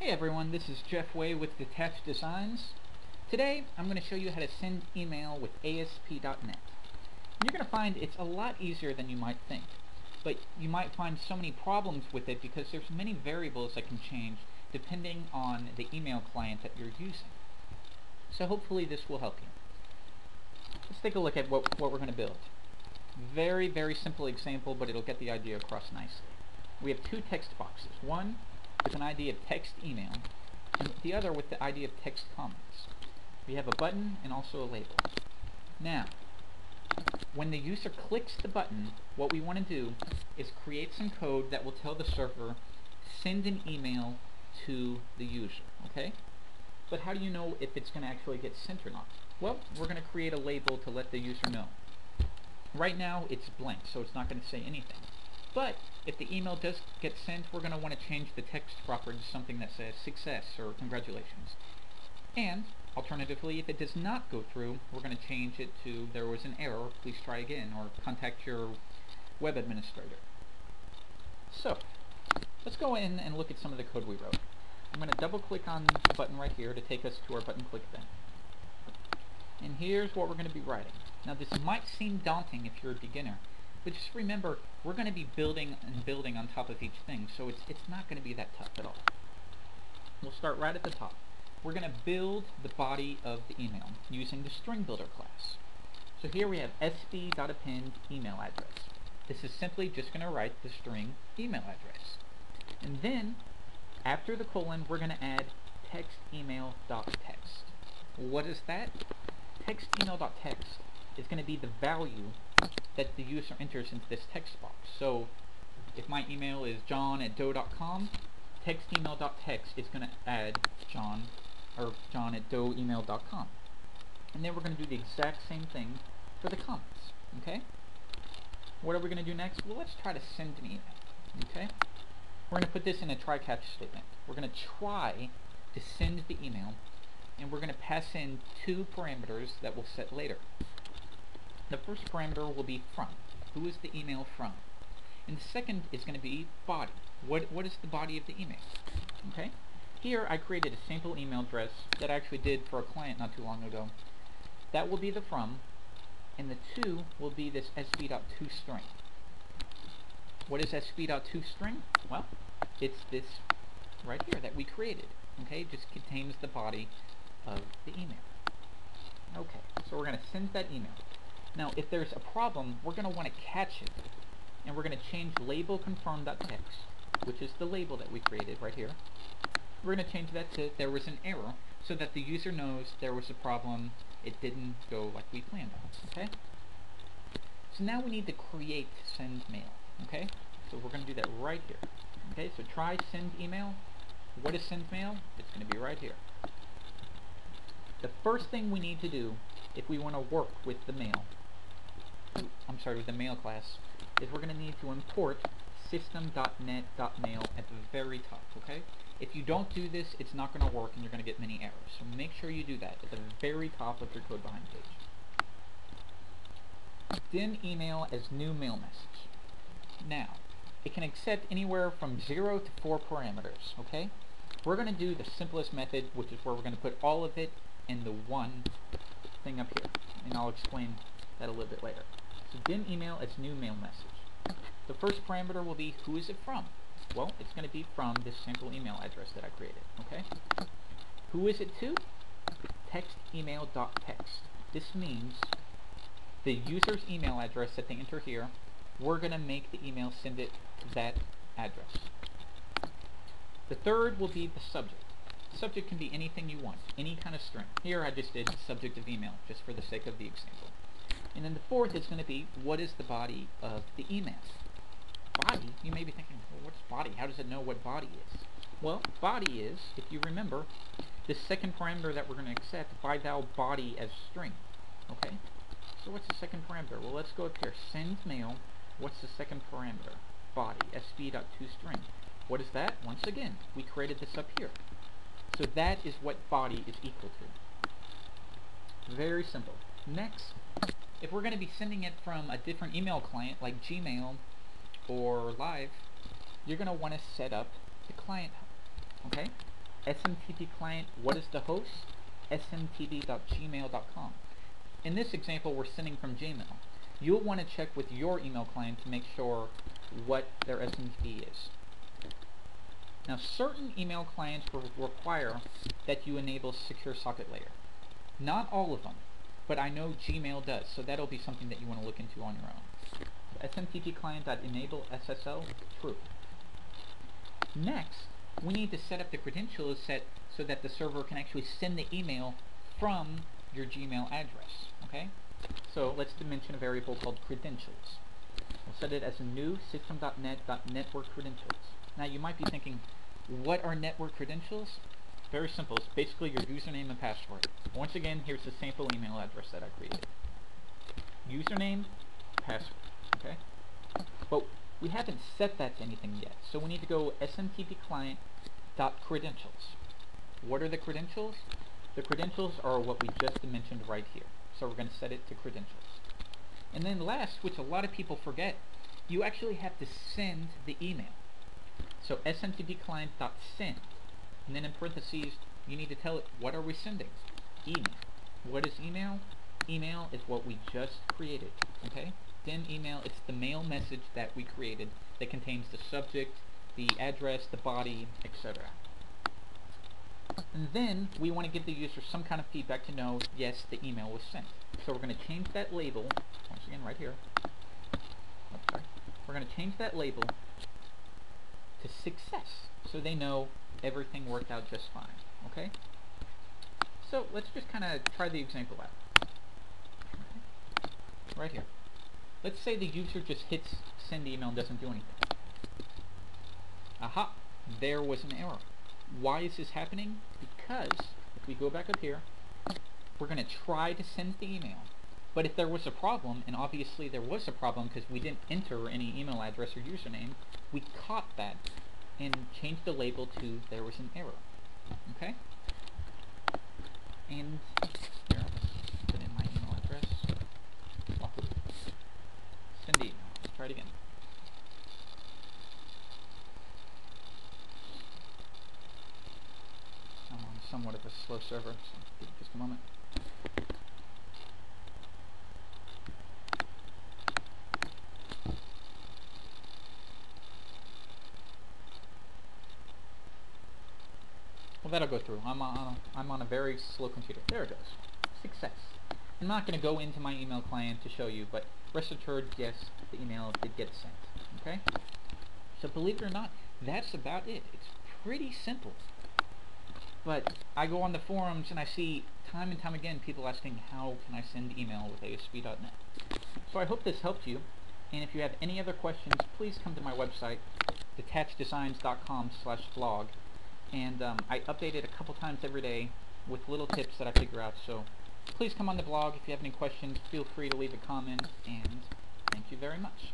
Hey everyone, this is Jeff Way with Detached Designs. Today I'm going to show you how to send email with ASP.NET. You're going to find it's a lot easier than you might think, but you might find so many problems with it because there's many variables that can change depending on the email client that you're using. So hopefully this will help you. Let's take a look at what we're going to build. Very simple example, but it'll get the idea across nicely. We have two text boxes. One with an ID of text email, and the other with the ID of text comments. We have a button and also a label. Now, when the user clicks the button, what we want to do is create some code that will tell the server, send an email to the user, okay? But how do you know if it's going to actually get sent or not? Well, we're going to create a label to let the user know. Right now, it's blank, so it's not going to say anything. But if the email does get sent, we're going to want to change the text proper to something that says success or congratulations. And alternatively, if it does not go through, we're going to change it to there was an error, please try again, or contact your web administrator. So let's go in and look at some of the code we wrote. I'm going to double click on the button right here to take us to our button click event. And here's what we're going to be writing. Now this might seem daunting if you're a beginner, but just remember, we're going to be building and building on top of each thing, so it's not going to be that tough at all. We'll start right at the top. We're going to build the body of the email using the string builder class. So here we have sb.append email address. This is simply just going to write the string email address. And then, after the colon, we're going to add text email.text. What is that? Text email.text is going to be the value that the user enters into this text box. So if my email is john@doe.com, text email.text is going to add john@doeemail.com. And then we're going to do the exact same thing for the comments. Okay? What are we going to do next? Well, let's try to send an email. Okay? We're going to put this in a try-catch statement. We're going to try to send the email, and we're going to pass in two parameters that we'll set later. The first parameter will be from. Who is the email from? And the second is going to be body. What is the body of the email? Okay? Here I created a sample email address that I actually did for a client not too long ago. That will be the from, and the to will be this sb.toString. What is sb.toString? Well, it's this right here that we created. Okay? It just contains the body of the email. Okay, so we're going to send that email. Now, if there's a problem, we're going to want to catch it, and we're going to change label confirm.text, which is the label that we created right here. We're going to change that to there was an error, so that the user knows there was a problem, it didn't go like we planned on, okay? So now we need to create send mail, okay? So we're going to do that right here. Okay, so try send email. What is send mail? It's going to be right here. The first thing we need to do if we want to work with the mail, with the mail class, is we're going to need to import system.net.mail at the very top, okay? If you don't do this, it's not going to work and you're going to get many errors. So make sure you do that at the very top of your code behind page. Then email as new mail message. Now, it can accept anywhere from 0 to 4 parameters, okay? We're going to do the simplest method, which is where we're going to put all of it in the one thing up here, and I'll explain that a little bit later. So then email as new mail message. The first parameter will be who is it from? Well, it's going to be from this sample email address that I created. Okay. Who is it to? Text email.text. This means the user's email address that they enter here, we're going to make the email send it to that address. The third will be the subject. Subject can be anything you want, any kind of string. Here I just did subject of email, just for the sake of the example. And then the fourth is going to be, what is the body of the email? Body? You may be thinking, well, what's body? How does it know what body is? Well, body is, if you remember, the second parameter that we're going to accept, by thou body as string. Okay? So what's the second parameter? Well, let's go up here. Send mail. What's the second parameter? Body. sb.toString. What is that? Once again, we created this up here. So that is what body is equal to. Very simple. Next, if we're going to be sending it from a different email client like Gmail or Live, you're going to want to set up the client. Okay? SMTP client, what is the host? smtp.gmail.com. In this example, we're sending from Gmail. You'll want to check with your email client to make sure what their SMTP is. Now, certain email clients will require that you enable Secure Socket Layer. Not all of them, but I know Gmail does, so that'll be something that you want to look into on your own. SMTP client.enable SSL, true. Next, we need to set up the credentials set so that the server can actually send the email from your Gmail address, okay? So let's mention a variable called credentials. We'll set it as a new system.net.network credentials. Now you might be thinking, what are network credentials? Very simple. It's basically your username and password. Once again, here's the sample email address that I created. Username, password, okay? But we haven't set that to anything yet, so we need to go smtp client.credentials. What are the credentials? The credentials are what we just mentioned right here. So we're going to set it to credentials. And then last, which a lot of people forget, you actually have to send the email. So smtp client.send. And then in parentheses, you need to tell it, what are we sending? Email. What is email? Email is what we just created, okay? Then email, it's the mail message that we created that contains the subject, the address, the body, etc. And then we want to give the user some kind of feedback to know, yes, the email was sent. So we're going to change that label, once again right here. Oops, sorry. We're going to change that label to success, so they know everything worked out just fine, okay? So let's just kind of try the example out. Okay. Right here. Let's say the user just hits send email and doesn't do anything. Aha! There was an error. Why is this happening? Because if we go back up here, we're going to try to send the email. But if there was a problem, and obviously there was a problem because we didn't enter any email address or username, we caught that and changed the label to there was an error. Okay? And here, I'll put in my email address. Send email. Let's try it again. I'm on somewhat of a slow server, so give it just a moment. Well, that'll go through. I'm on a very slow computer. There it goes. Success. I'm not going to go into my email client to show you, but rest assured, yes, the email did get sent. Okay? So believe it or not, that's about it. It's pretty simple. But I go on the forums and I see time and time again people asking, how can I send email with ASP.NET? So I hope this helped you. And if you have any other questions, please come to my website, detachdesigns.com/blog. And I update it a couple times every day with little tips that I figure out. So please come on the blog. If you have any questions, feel free to leave a comment. And thank you very much.